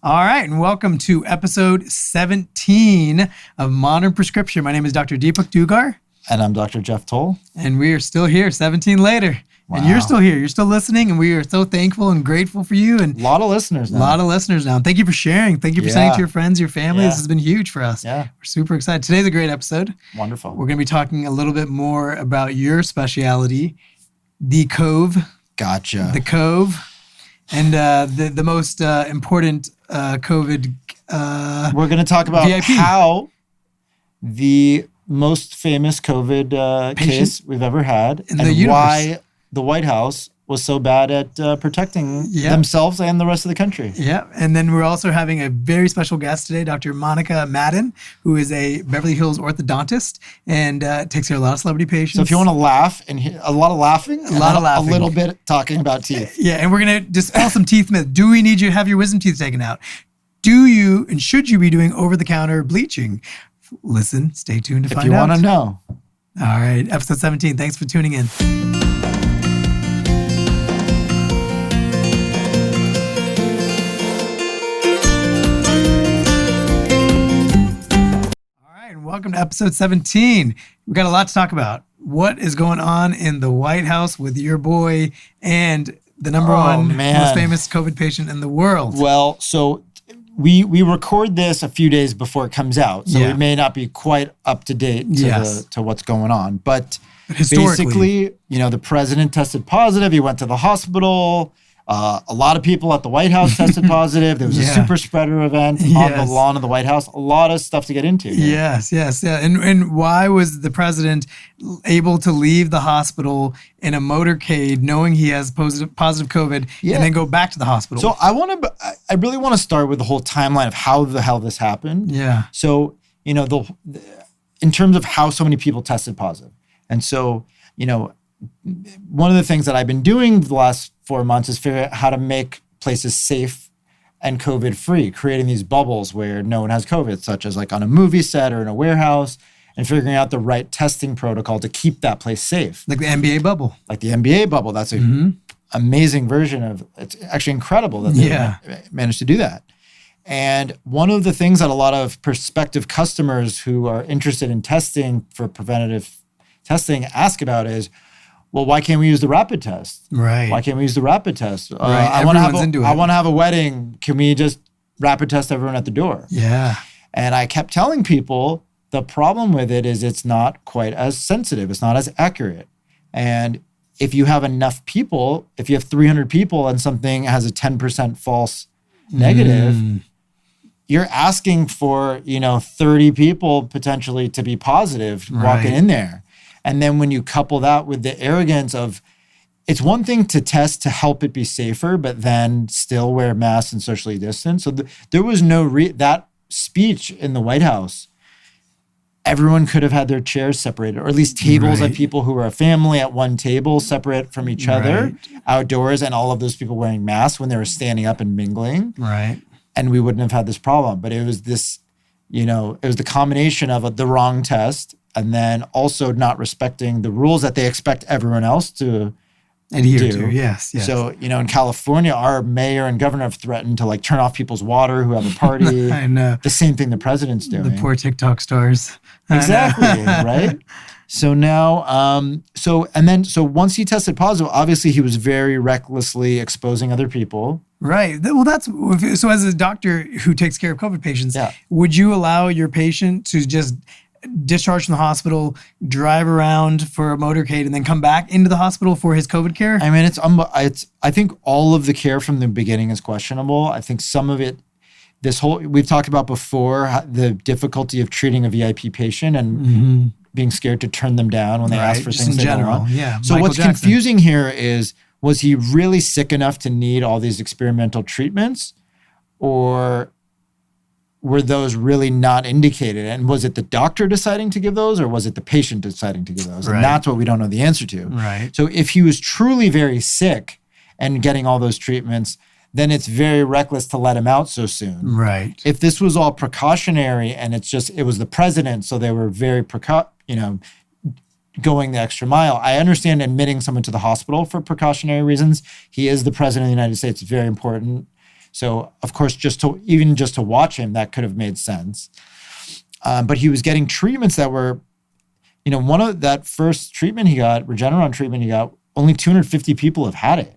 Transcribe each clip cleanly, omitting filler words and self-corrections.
All right, and welcome to episode 17 of Modern Prescription. My name is Dr. Deepak Dugar. And I'm Dr. Jeff Toll. And we are still here, 17 later. Wow. And you're still here. You're still listening, and we are so thankful and grateful for you. And a lot of listeners now. A lot of listeners now. Thank you for sharing. Thank you for sending to your friends, your family. This has been huge for us. Yeah. We're super excited. Today's a great episode. Wonderful. We're going to be talking a little bit more about your specialty, the Cove. Gotcha. The Cove. And the most important COVID we're going to talk about VIP. how the most famous COVID case we've ever had in and the universe. Why the White House was so bad at protecting themselves and the rest of the country. Yeah. And then we're also having a very special guest today, Dr. Madan, who is a Beverly Hills orthodontist and takes care of a lot of celebrity patients. So if you want to laugh and a lot of laughing, a little bit talking about teeth. Yeah. And we're going to dispel some teeth myths. Do we need you to have your wisdom teeth taken out? Do you and should you be doing over-the-counter bleaching? Listen, stay tuned to find out. If you want to know. All right. Episode 17. Thanks for tuning in. Welcome to episode 17. We've got a lot to talk about. What is going on in the White House with your boy and the number one most famous COVID patient in the world? Well, so we record this a few days before it comes out, so it may not be quite up to date to what's going on. But basically, the president tested positive. He went to the hospital. A lot of people at the White House tested positive. There was a super spreader event on the lawn of the White House. A lot of stuff to get into. Yes. And why was the president able to leave the hospital in a motorcade knowing he has positive COVID and then go back to the hospital? So I really want to start with the whole timeline of how the hell this happened. Yeah. So, in terms of how so many people tested positive. And so, one of the things that I've been doing the last 4 months is figure out how to make places safe and COVID free, creating these bubbles where no one has COVID, such as like on a movie set or in a warehouse, and figuring out the right testing protocol to keep that place safe. Like the NBA bubble. Like the NBA bubble. That's an amazing version of, it's actually incredible that they managed to do that. And one of the things that a lot of prospective customers who are interested in testing for preventative testing ask about is, well, why can't we use the rapid test? Right. Why can't we use the rapid test? Right. I want to have a wedding. Can we just rapid test everyone at the door? Yeah. And I kept telling people the problem with it is it's not quite as sensitive. It's not as accurate. And if you have enough people, if you have 300 people and something has a 10% false negative, you're asking for, 30 people potentially to be positive walking in there. And then when you couple that with the arrogance of, it's one thing to test to help it be safer, but then still wear masks and socially distance. So there was no that speech in the White House. Everyone could have had their chairs separated, or at least tables of people who were a family at one table, separate from each other, outdoors, and all of those people wearing masks when they were standing up and mingling. Right. And we wouldn't have had this problem. But it was this, it was the combination of the wrong test and then also not respecting the rules that they expect everyone else to adhere to. Yes. So, in California, our mayor and governor have threatened to turn off people's water who have a party. I know. The same thing the president's doing. The poor TikTok stars. Exactly, right? So now, so once he tested positive, obviously he was very recklessly exposing other people. Right. Well, so as a doctor who takes care of COVID patients, would you allow your patient to just discharge from the hospital, drive around for a motorcade, and then come back into the hospital for his COVID care? I mean, I think all of the care from the beginning is questionable. I think some of it, we've talked about before, the difficulty of treating a VIP patient and being scared to turn them down when they ask for things in general. Yeah. So what's confusing here is, was he really sick enough to need all these experimental treatments, or were those really not indicated? And was it the doctor deciding to give those, or was it the patient deciding to give those? And that's what we don't know the answer to. Right. So if he was truly very sick and getting all those treatments, then it's very reckless to let him out so soon. Right. If this was all precautionary and it was the president, so they were very going the extra mile. I understand admitting someone to the hospital for precautionary reasons. He is the president of the United States. It's very important. So of course, just to watch him, that could have made sense. But he was getting treatments that were, one of that first treatment he got, Regeneron treatment he got, only 250 people have had it.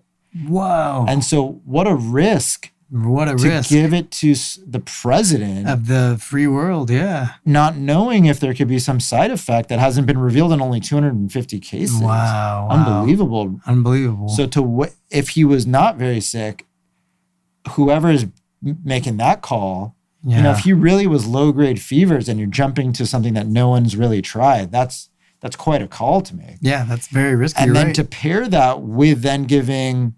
Wow. And so what a risk. What a to risk. give it to the president of the free world, yeah. Not knowing if there could be some side effect that hasn't been revealed in only 250 cases. Wow. Unbelievable. So if he was not very sick, whoever is making that call, if he really was low-grade fevers and you're jumping to something that no one's really tried, that's quite a call to make. Yeah, that's very risky. And then to pair that with then giving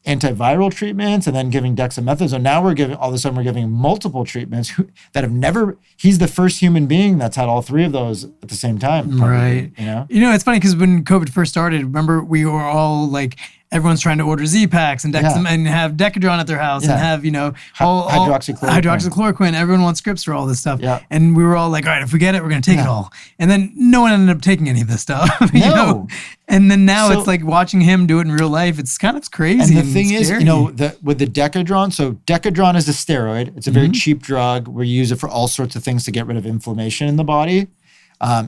antiviral treatments and then giving dexamethasone. Now all of a sudden we're giving multiple treatments that have never, he's the first human being that's had all three of those at the same time. Probably, right. It's funny because when COVID first started, remember we were all like, everyone's trying to order Z-Packs and and have Decadron at their house and have, hydroxychloroquine. Everyone wants scripts for all this stuff. Yeah. And we were all like, all right, if we get it, we're going to take it all. And then no one ended up taking any of this stuff. And then now it's like watching him do it in real life. It's kind of crazy. And the thing is, with the Decadron, so Decadron is a steroid. It's a very cheap drug where you use it for all sorts of things to get rid of inflammation in the body.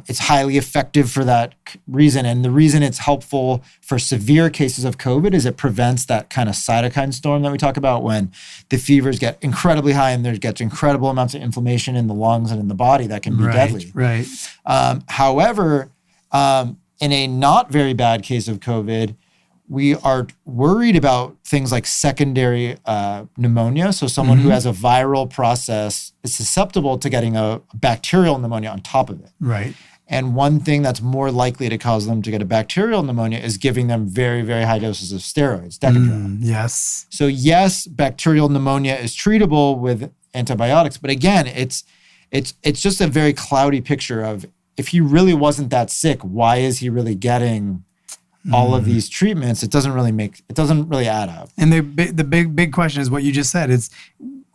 It's highly effective for that reason. And the reason it's helpful for severe cases of COVID is it prevents that kind of cytokine storm that we talk about when the fevers get incredibly high and there gets incredible amounts of inflammation in the lungs and in the body that can be deadly. Right. However, in a not very bad case of COVID, we are worried about things like secondary pneumonia. So someone who has a viral process is susceptible to getting a bacterial pneumonia on top of it. Right. And one thing that's more likely to cause them to get a bacterial pneumonia is giving them very, very high doses of steroids, Decadron. Yes. So yes, bacterial pneumonia is treatable with antibiotics, but again, it's just a very cloudy picture of if he really wasn't that sick, why is he really getting all of these treatments? It doesn't really add up. And the big question is what you just said. It's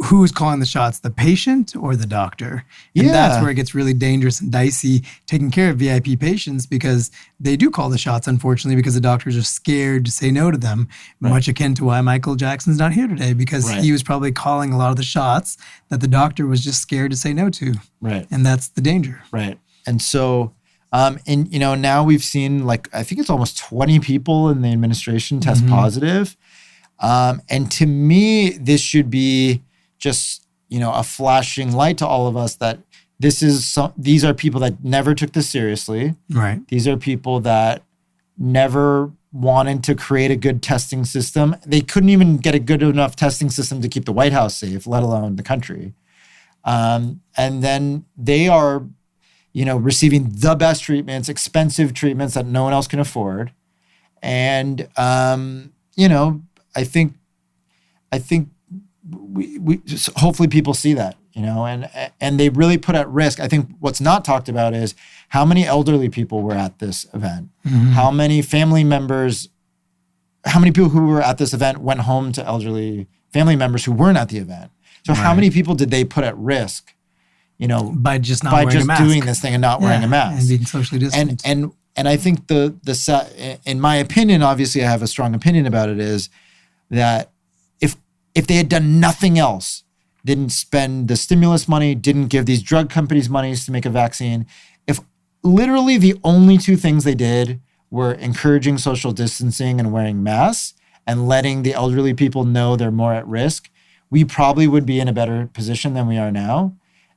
who's calling the shots, the patient or the doctor? And that's where it gets really dangerous and dicey taking care of VIP patients because they do call the shots, unfortunately, because the doctors are scared to say no to them, much akin to why Michael Jackson's not here today because he was probably calling a lot of the shots that the doctor was just scared to say no to. Right. And that's the danger. Right. And so now we've seen I think it's almost 20 people in the administration test positive. And to me, this should be just, a flashing light to all of us that these are people that never took this seriously. Right. These are people that never wanted to create a good testing system. They couldn't even get a good enough testing system to keep the White House safe, let alone the country. And then they are receiving the best treatments, expensive treatments that no one else can afford. And, I think we hopefully people see that, and they really put at risk. I think what's not talked about is how many elderly people were at this event, how many family members, how many people who were at this event went home to elderly family members who weren't at the event. So how many people did they put at risk? By just doing this thing and not wearing a mask and being socially distant. And I think in my opinion, obviously I have a strong opinion about it, is that if they had done nothing else, didn't spend the stimulus money, didn't give these drug companies monies to make a vaccine, if literally the only two things they did were encouraging social distancing and wearing masks and letting the elderly people know they're more at risk, we probably would be in a better position than we are now.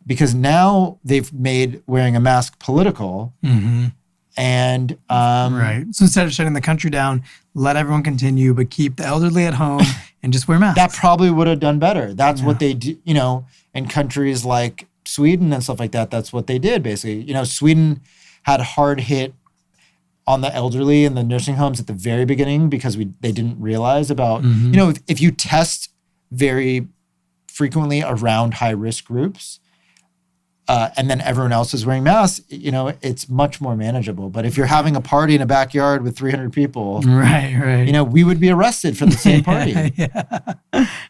Because now they've made wearing a mask political. And right. So instead of shutting the country down, let everyone continue, but keep the elderly at home and just wear masks. That probably would have done better. That's what they do, in countries like Sweden and stuff like that. That's what they did, basically. Sweden had hard hit on the elderly in the nursing homes at the very beginning because they didn't realize about, if you test very frequently around high risk groups, and then everyone else is wearing masks, it's much more manageable. But if you're having a party in a backyard with 300 people, right. We would be arrested for the same party. Yeah,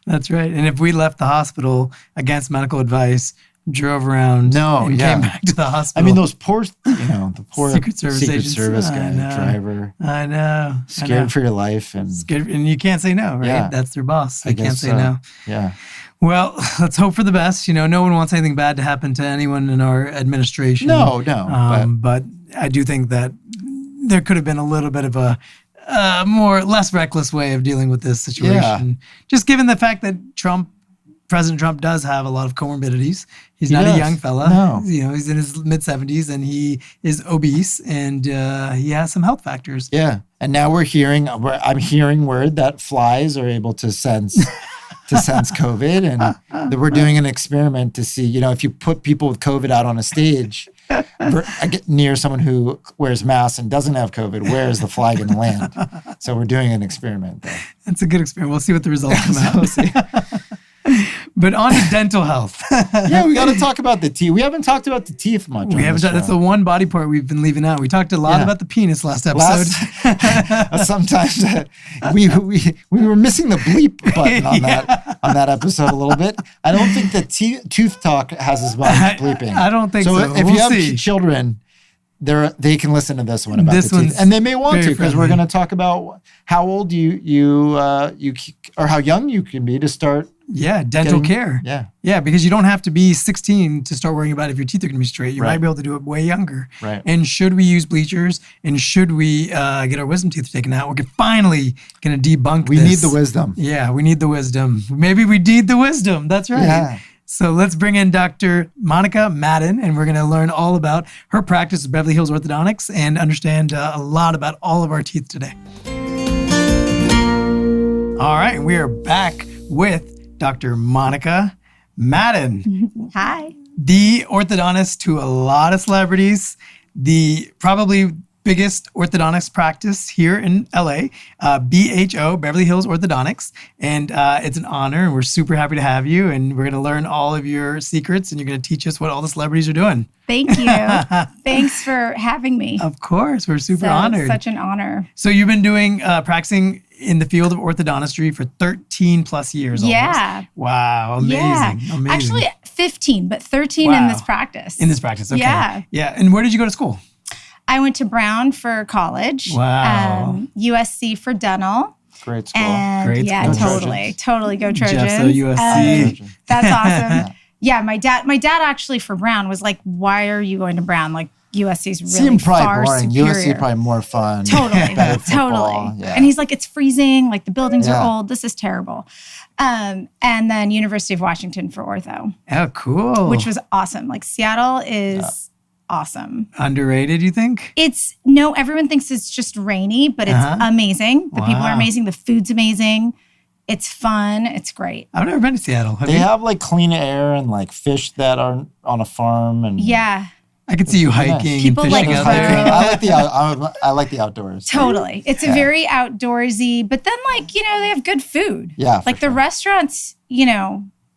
that's right. And if we left the hospital against medical advice, drove around and came back to the hospital. I mean, those poor, the poor Secret Service guy, driver. I know. Scared for your life. And you can't say no, right? Yeah. That's their boss. They can't say no. Yeah. Well, let's hope for the best. No one wants anything bad to happen to anyone in our administration. No. But I do think that there could have been a little bit of a less reckless way of dealing with this situation. Yeah. Just given the fact that President Trump does have a lot of comorbidities. He's not a young fella. No. He's in his mid-70s and he is obese and he has some health factors. Yeah. And now I'm hearing word that flies are able to sense COVID, and that we're doing an experiment to see, if you put people with COVID out on a stage near someone who wears masks and doesn't have COVID, where is the fly going to land? So we're doing an experiment there. That's a good experiment. We'll see what the results come out. We'll see. But on to dental health. Yeah, we got to talk about the teeth. We haven't talked about the teeth much. We haven't. That's the one body part we've been leaving out. We talked a lot about the penis last episode. Sometimes we were missing the bleep button on that episode a little bit. I don't think the tooth talk has as much bleeping. I don't think so. If you have children, they can listen to this one about the teeth, and they may want to, because we're going to talk about how old you or how young you can be to start. Yeah, dental care. Yeah, because you don't have to be 16 to start worrying about if your teeth are going to be straight. You might be able to do it way younger. Right. And should we use bleachers? And should we get our wisdom teeth taken out? We're finally going to debunk this. We need the wisdom. Yeah, we need the wisdom. Maybe we need the wisdom. That's right. Yeah. So let's bring in Dr. Monica Madan, and we're going to learn all about her practice at Beverly Hills Orthodontics and understand a lot about all of our teeth today. All right, we are back with Dr. Monica Madan. Hi. The orthodontist to a lot of celebrities, the probably biggest orthodontist practice here in LA, BHO, Beverly Hills Orthodontics. And it's an honor, and we're super happy to have you. And we're going to learn all of your secrets, and you're going to teach us what all the celebrities are doing. Thank you. Thanks for having me. Of course. We're super honored. Such an honor. So you've been doing practicing in the field of orthodontistry for 13 plus years almost. Yeah. Wow. Amazing. Yeah. Amazing. Actually, 15, but 13 in this practice. In this practice. Okay. Yeah. Yeah. And where did you go to school? I went to Brown for college. Wow. USC for dental. Great school. And Great school. Totally go Trojans. Jeff, so USC. That's awesome. Yeah, my dad actually for Brown was like, why are you going to Brown? Like USC's really Seemed probably far boring. superior. USC probably more fun. Totally. Totally. Yeah. And he's like, it's freezing. Like the buildings are old. This is terrible. And then University of Washington for ortho. Oh, cool. Which was awesome. Like Seattle is awesome. Underrated, you think? Everyone thinks it's just rainy, but it's amazing. The people are amazing. The food's amazing. It's fun. It's great. I've never been to Seattle. They have like clean air and like fish that are on a farm. And yeah. I could see you hiking People and fishing like out there. I like the outdoors. Totally. It's a very outdoorsy, but then they have good food. Yeah. Like the restaurants,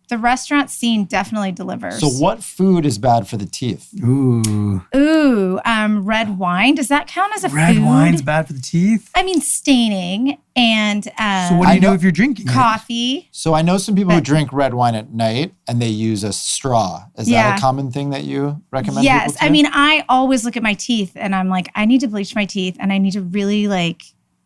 the restaurant scene definitely delivers. So what food is bad for the teeth? Ooh, red wine. Does that count as a red food? Red wine's bad for the teeth? I mean, staining and so what do you do if you're drinking coffee? So I know some people who drink red wine at night and they use a straw. Is that a common thing that you recommend? Yes. People to? I mean, I always look at my teeth and I'm like, I need to bleach my teeth and I need to really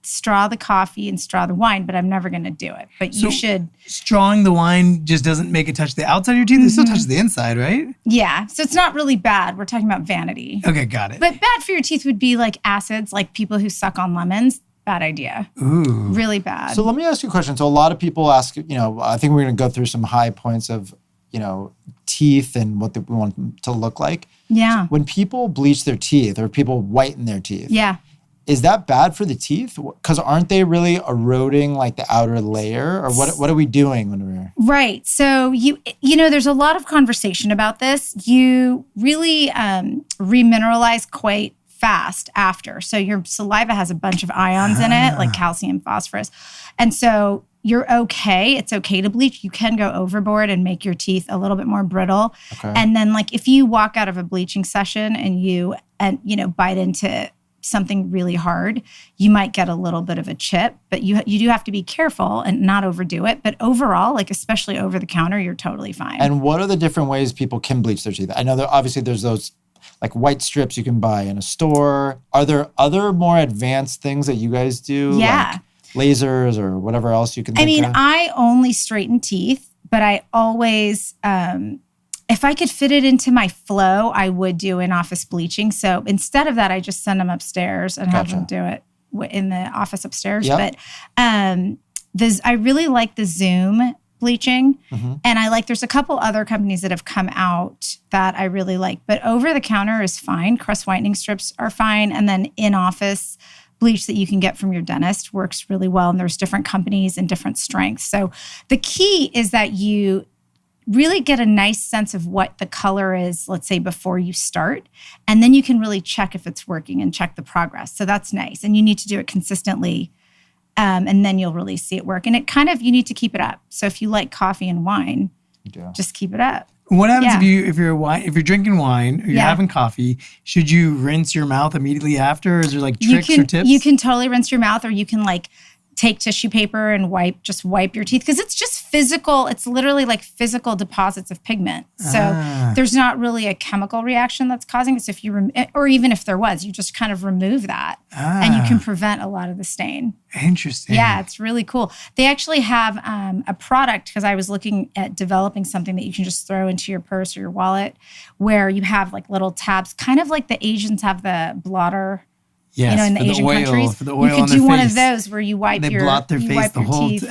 straw the coffee and straw the wine, but I'm never going to do it. But you should. Strawing the wine just doesn't make it touch the outside of your teeth. It still touches the inside, right? Yeah. So it's not really bad. We're talking about vanity. Okay, got it. But bad for your teeth would be like acids, like people who suck on lemons. Bad idea. Ooh. Really bad. So let me ask you a question. So a lot of people ask, I think we're going to go through some high points of, teeth and what we want them to look like. Yeah. So when people bleach their teeth or people whiten their teeth. Yeah. Is that bad for the teeth? Because aren't they really eroding like the outer layer? Or what are we doing when we're... Right. So, there's a lot of conversation about this. You really remineralize quite fast after. So your saliva has a bunch of ions in it, like calcium, phosphorus. And so you're okay. It's okay to bleach. You can go overboard and make your teeth a little bit more brittle. Okay. And then if you walk out of a bleaching session and you bite into something really hard, you might get a little bit of a chip, but you do have to be careful and not overdo it. But overall, like especially over the counter, you're totally fine. And what are the different ways people can bleach their teeth? I know there's those like white strips you can buy in a store. Are there other more advanced things that you guys do? Yeah. Like lasers or whatever else you can think of? I only straighten teeth, but I always, if I could fit it into my flow, I would do in-office bleaching. So instead of that, I just send them upstairs and have them do it in the office upstairs. Yep. But I really like the Zoom bleaching. And there's a couple other companies that have come out that I really like. But over the counter is fine. Crest whitening strips are fine. And then in-office bleach that you can get from your dentist works really well. And there's different companies and different strengths. So the key is that you really get a nice sense of what the color is, let's say, before you start. And then you can really check if it's working and check the progress. So that's nice. And you need to do it consistently. And then you'll really see it work. And you need to keep it up. So if you like coffee and wine, just keep it up. What happens if you're drinking wine or you're having coffee? Should you rinse your mouth immediately after? Or is there like tricks or tips? You can totally rinse your mouth, or you can like take tissue paper and wipe your teeth, because it's just physical. It's literally like physical deposits of pigment. So there's not really a chemical reaction that's causing it. So if you, or even if there was, you just kind of remove that and you can prevent a lot of the stain. Interesting. Yeah, it's really cool. They actually have a product, because I was looking at developing something that you can just throw into your purse or your wallet, where you have like little tabs, kind of like the Asians have the blotter. Yes, in the Asian countries, for the oil you could do one of those where you wipe they blot their face the whole teeth.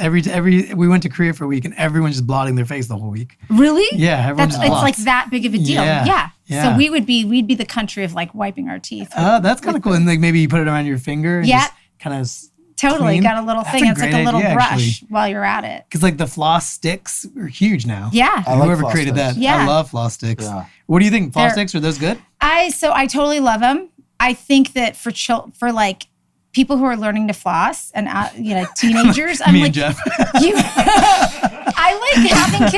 We went to Korea for a week and everyone's just blotting their face the whole week. Really? Yeah, everyone just it's blots. like that big of a deal. Yeah. So we'd be the country of like wiping our teeth. That's kind of cool. And like maybe you put it around your finger and just kind of totally clean. got a little thing. It's like a little brush while you're at it. Because like the floss sticks are huge now. Yeah. Whoever created that. Yeah. I love floss sticks. Yeah. What do you think? Floss sticks, are those good? I totally love them. I think that for like people who are learning to floss and teenagers, I'm Me like, and Jeff. I like having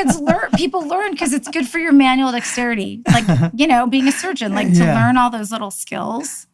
people learn, because it's good for your manual dexterity. Like, being a surgeon, like to learn all those little skills.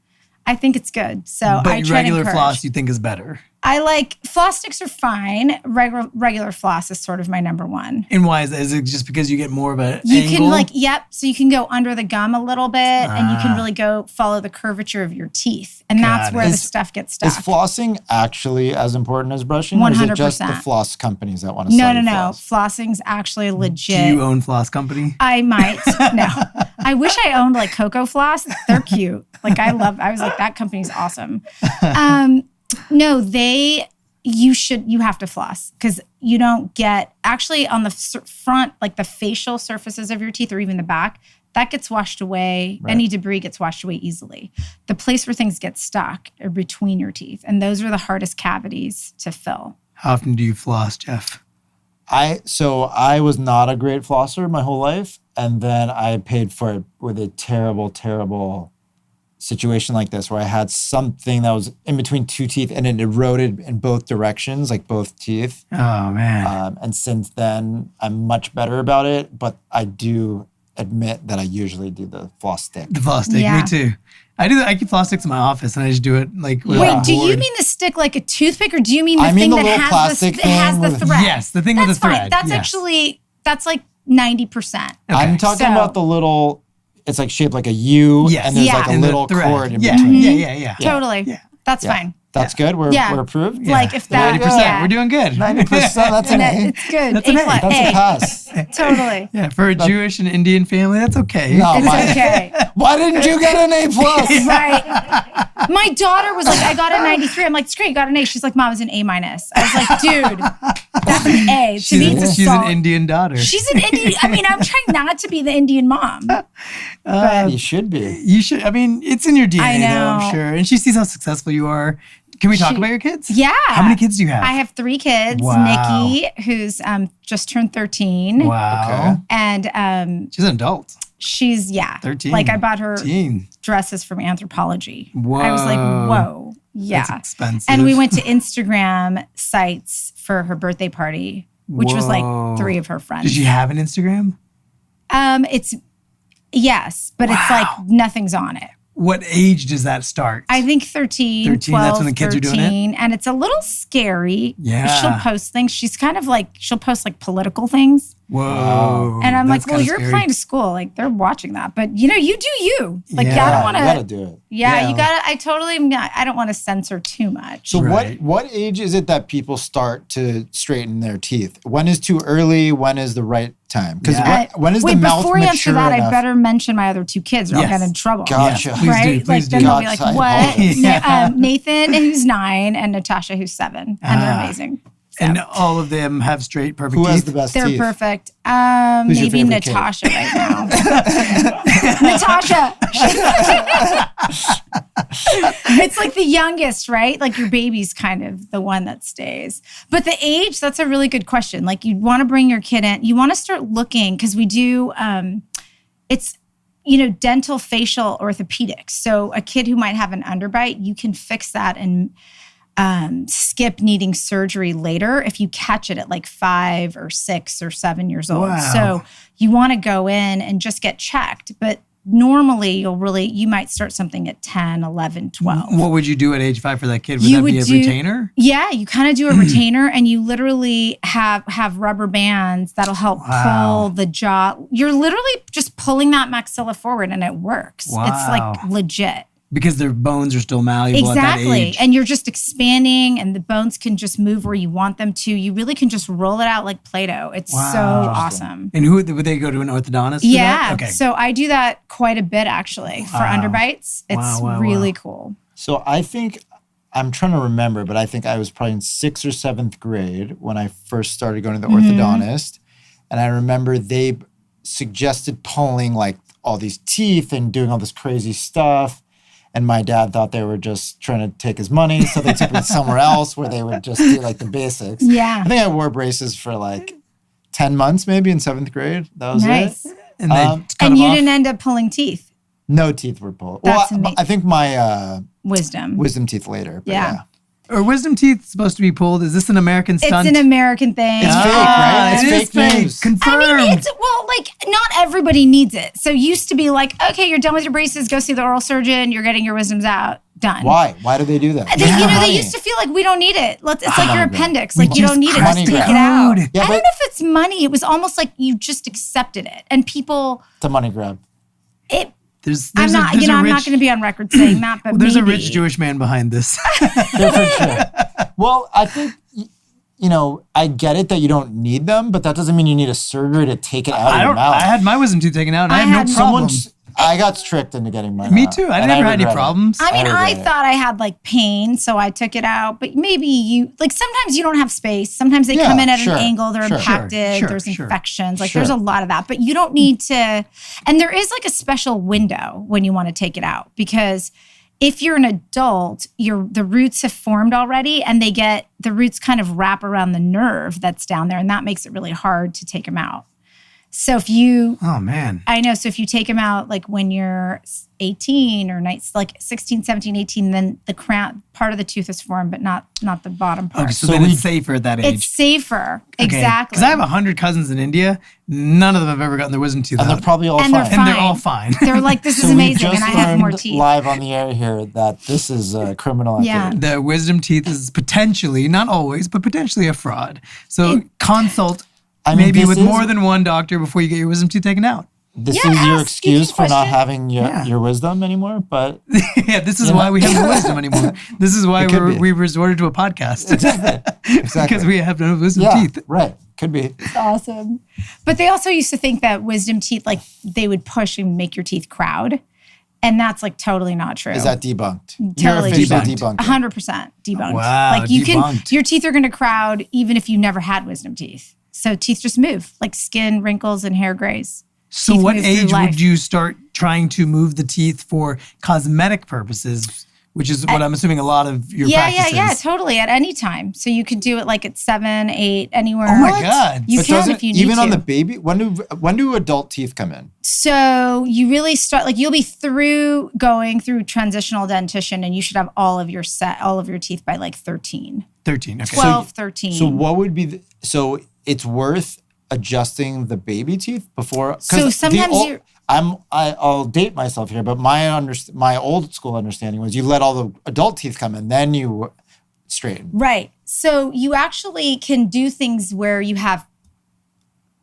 I think it's good. So but I try regular to floss you think is better? I like floss sticks are fine. Regular floss is sort of my number one. And why is that? Is it just because you get more of an You angle? can so you can go under the gum a little bit and you can really go follow the curvature of your teeth. And that's where the stuff gets stuck. Is flossing actually as important as brushing? 100%. Or is it just the floss companies that want to sell you floss? Flossing's actually legit. Do you own floss company? I might. No. I wish I owned like Cocoa Floss. They're cute. Like I was like, that company's awesome. No, you have to floss, because you don't get, actually on the front, like the facial surfaces of your teeth or even the back, that gets washed away. Right. Any debris gets washed away easily. The place where things get stuck are between your teeth. And those are the hardest cavities to fill. How often do you floss, Jeff? I was not a great flosser my whole life. And then I paid for it with a terrible, terrible situation like this, where I had something that was in between two teeth and it eroded in both directions, like both teeth. Oh, man. And since then, I'm much better about it. But I do admit that I usually do the floss stick. The floss stick, me too. I keep floss sticks in my office and I just do it like with Wait, do you mean the stick like a toothpick, or do you mean the thing that has the thread? Yes, the thing with the thread. That's actually, that's like 90%. Okay. I'm talking about the little, it's like shaped like a U, and there's like a little cord in between. Yeah. Totally. Yeah. That's fine. That's good. We're approved. Yeah. Like if that 90%, we're doing good. 90%. That's an A. It's good. That's an A. That's a pass. Totally. Yeah, for a Jewish and Indian family, that's okay. No, it's okay. Why didn't you get an A+? Right. My daughter was like, I got a 93. I'm like, it's great, you got an A. She's like, Mom, it's an A-. I was like, dude, that's an A. She's an Indian daughter. She's an Indian. I mean, I'm trying not to be the Indian mom. You should be. You should. I mean, it's in your DNA, I know. though, I'm sure. And she sees how successful you are. Can we talk about your kids? Yeah. How many kids do you have? I have 3 kids. Wow. Nikki, who's just turned 13. Wow. Okay. And she's an adult. She's 13. Like I bought her dresses from Anthropology. Whoa. I was like, whoa. Yeah. That's expensive. And we went to Instagram sites for her birthday party, which was like 3 of her friends. Did she have an Instagram? Yes, but it's like nothing's on it. what age does that start? I think 13, 13, 12, that's when the kids 13, are doing it? and it's a little scary. Yeah. She'll post things. She's kind of like, she'll post like political things. Whoa. And I'm like, that's well, kinda you're scary. applying to school. Like, they're watching that. But, you do you. Like, Yeah. I don't want You gotta to. do it. Yeah, Yeah. you got to. I don't want to censor too much. So Right. what age is it that people start to straighten their teeth? When is too early? When is the right time? Because when is the mouth before you mature answer that, enough? I better mention my other two kids or I'll Yes. get in trouble. Gotcha. Please Right? do, please like, then do. they'll be like, God, I what? apologize. Yeah. Nathan, who's 9, and Natasha, who's 7. And they're amazing. So, And all of them have straight, perfect Who teeth. has the best they're teeth? perfect. Who's your Maybe favorite kid? Natasha right now. Natasha. It's like the youngest, right? Like your baby's kind of the one that stays. But the age, that's a really good question. Like you want to bring your kid in. You want to start looking because we do, it's, dental facial orthopedics. So a kid who might have an underbite, you can fix that and skip needing surgery later if you catch it at like 5 or 6 or 7 years old. Wow. So you want to go in and just get checked. But normally you might start something at 10, 11, 12. What would you do at age 5 for that kid? Would You that be a would do- retainer? Yeah, you kind of do a retainer and you literally have rubber bands that'll help Wow. pull the jaw. You're literally just pulling that maxilla forward and it works. Wow. It's like legit. Because their bones are still malleable at that Exactly. age. And you're just expanding and the bones can just move where you want them to. You really can just roll it out like Play-Doh. It's Wow. so awesome. And who would they go to an orthodontist? For Yeah. that? Okay. So I do that quite a bit actually for Wow. underbites. It's Wow, really wow. cool. So I think I'm trying to remember, but I think I was probably in 6th or 7th grade when I first started going to the orthodontist. And I remember they suggested pulling like all these teeth and doing all this crazy stuff. And my dad thought they were just trying to take his money. So they took me somewhere else where they would just do like the basics. Yeah. I think I wore braces for like 10 months maybe in 7th grade. That was Nice. it. And they cut And them you off? didn't end up pulling teeth. No teeth were pulled. That's well, amazing. I think my Wisdom. wisdom teeth later. But Yeah. Are wisdom teeth supposed to be pulled? Is this an American stunt? It's an American thing. It's fake, right? It's it is fake news. Confirmed. I mean, not everybody needs it. So used to be like, okay, you're done with your braces, go see the oral surgeon, you're getting your wisdoms out, done. Why? Why do they do that? They used to feel like we don't need it. It's like your appendix. Like you just don't need it. money Just take grab. it out. Code. Yeah, I don't but- know if it's money. It was almost like you just accepted it. And people, It's a money grab. There's I'm not going to be on record saying that, but there's maybe. a rich Jewish man behind this. They're for sure. Well, I think, I get it that you don't need them, but that doesn't mean you need a surgery to take it out of your mouth. I had my wisdom tooth taken out and I had no problem. I got tricked into getting mine Me out, too. I and never had any regret it. problems. I mean, I I regret it. thought I had like pain, so I took it out. But maybe sometimes you don't have space. Sometimes they come in at sure, an angle, they're sure, impacted, sure, there's sure. infections. Like Sure. there's a lot of that. But you don't need to, and there is like a special window when you want to take it out because if you're an adult, the roots have formed already and the roots kind of wrap around the nerve that's down there and that makes it really hard to take them out. So if you Oh man. I know. So if you take them out like when you're 18 or like 16, 17, 18, then the crown part of the tooth is formed, but not the bottom part. Okay, so So then we- it's safer at that age. It's safer. Exactly. Because I have 100 cousins in India. None of them have ever gotten their wisdom tooth And out. they're probably all And they're fine. and they're fine. all fine. They're like, this is So we amazing. just And I have more learned teeth. live on the air here that this is criminal Yeah. activity. The wisdom teeth is potentially, not always, but potentially a fraud. So consult I mean, maybe this with is- more than one doctor before you get your wisdom tooth taken out. This Yeah, is your ask. excuse You for can not question. having Yeah. your wisdom anymore, but Yeah, this is why we have no wisdom anymore. This is why It could be. we've resorted to a podcast. Exactly. Because we have no wisdom yeah, teeth. right. Could be. Awesome. But they also used to think that wisdom teeth, like they would push and make your teeth crowd. And that's like totally not true. Is that debunked? Totally You're officially debunked. debunked. 100% debunked. Wow, Like you debunked. your teeth are going to crowd even if you never had wisdom teeth. So teeth just move like skin, wrinkles, and hair grays. So Teeth what move through age life. would you start trying to move the teeth for cosmetic purposes, which is what I'm assuming a lot of your practices. Yeah, totally. At any time. So you could do it like at 7, 8, anywhere. Oh my God. You But can doesn't- if you need even to. on the baby, when do adult teeth come in? So you really start like you'll be going through transitional dentition and you should have all of your teeth by like 13. 13. Okay. 12, 13. So what would be so it's worth adjusting the baby teeth before? 'cause So sometimes I'll date myself here, but my old school understanding was you let all the adult teeth come in, then you straighten. Right. So you actually can do things where you have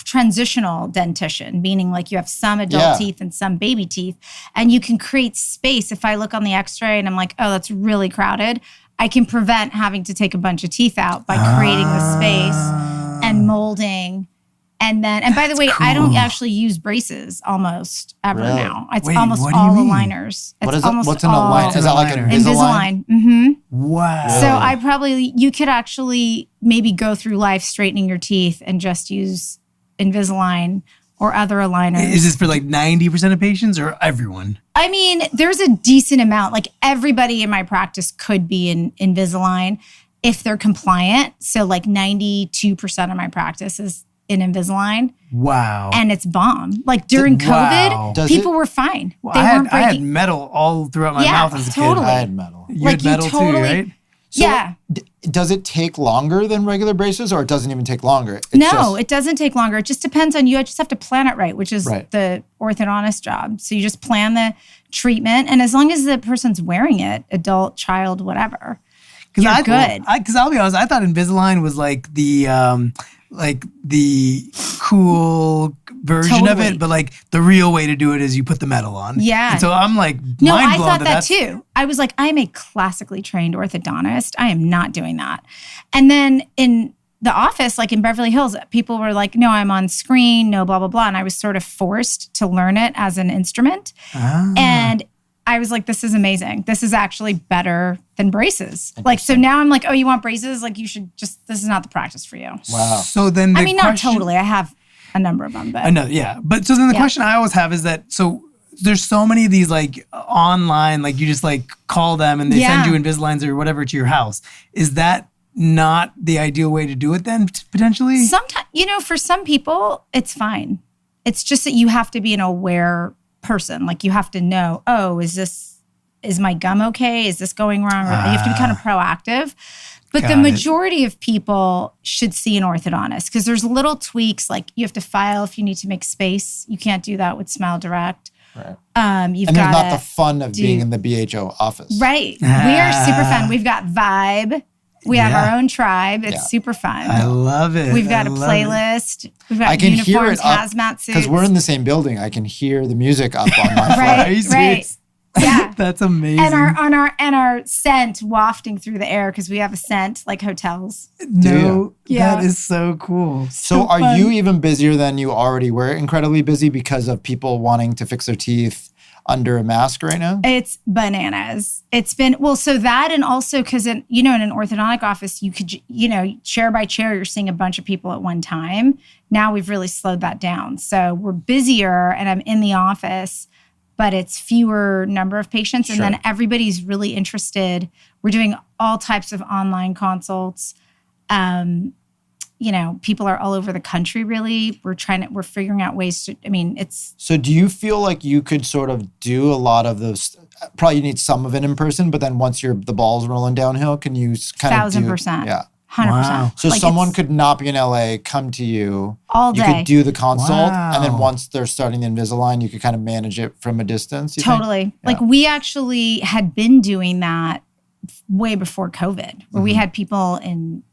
transitional dentition, meaning like you have some adult teeth and some baby teeth, and you can create space. If I look on the x-ray and I'm like, oh, that's really crowded, I can prevent having to take a bunch of teeth out by creating the space and molding. And by the way, cool. I don't actually use braces almost ever now. It's almost all aligners. What's an aligner? Is that like an Invisalign? Mm-hmm. Wow. So you could actually maybe go through life straightening your teeth and just use Invisalign or other aligners. Is this for like 90% of patients or everyone? I mean, there's a decent amount. Like everybody in my practice could be in Invisalign if they're compliant. So like 92% of my practice is in Invisalign. Wow. And it's bomb. Like during COVID, people were fine. Well, I had metal all throughout my mouth as a kid. I had metal. You had metal too, right? So does it take longer than regular braces, or it doesn't even take longer? It doesn't take longer. It just depends on you. I just have to plan it right, which is the orthodontist job. So you just plan the treatment, and as long as the person's wearing it, adult, child, whatever, you're good. Because I'll be honest, I thought Invisalign was like the cool version of it, but like the real way to do it is you put the metal on. Yeah. And so I'm like, no, I thought that too. I was like, I'm a classically trained orthodontist. I am not doing that. And then in the office, like in Beverly Hills, people were like, no, I'm on screen, no, blah, blah, blah. And I was sort of forced to learn it as an instrument. And I was like, this is amazing. This is actually better than braces. Like, so now I'm like, oh, you want braces? Like you should this is not the practice for you. Wow. So then not totally. I have a number of them, but. I know, yeah. But so then the question I always have is that, so there's so many of these like online, like you just like call them and they send you Invisaligns or whatever to your house. Is that not the ideal way to do it then, potentially? Sometimes, for some people, it's fine. It's just that you have to be an aware person. Like you have to know, oh, is my gum okay? Is this going wrong? Or you have to be kind of proactive. But the majority of people should see an orthodontist because there's little tweaks, like you have to file if you need to make space. You can't do that with Smile Direct. Right. And there's not the fun of being in the BHO office. Right. We are super fun. We've got Vibe. We have our own tribe. It's super fun. I love it. We've got a playlist. We've got uniforms, hazmat suits. Because we're in the same building. I can hear the music up on my phone. Right. Yeah. That's amazing. And our scent wafting through the air because we have a scent like hotels. No, that is so cool. So are you even busier than you already were? Incredibly busy because of people wanting to fix their teeth under a mask right now? It's bananas. It's been, so that, and also because in an orthodontic office, you could, chair by chair, you're seeing a bunch of people at one time. Now we've really slowed that down. So we're busier and I'm in the office, but it's fewer number of patients. And then everybody's really interested. We're doing all types of online consults. People are all over the country, really. We're figuring out ways to, it's. So do you feel like you could sort of do a lot of those, probably you need some of it in person, but then once the ball's rolling downhill, can you kind of 1,000%. Yeah. 100%. Wow. So someone could not be in LA, come to you. All day. You could do the consult. And then once they're starting the Invisalign, you could kind of manage it from a distance. Totally. Like we actually had been doing that way before COVID, where we had people in,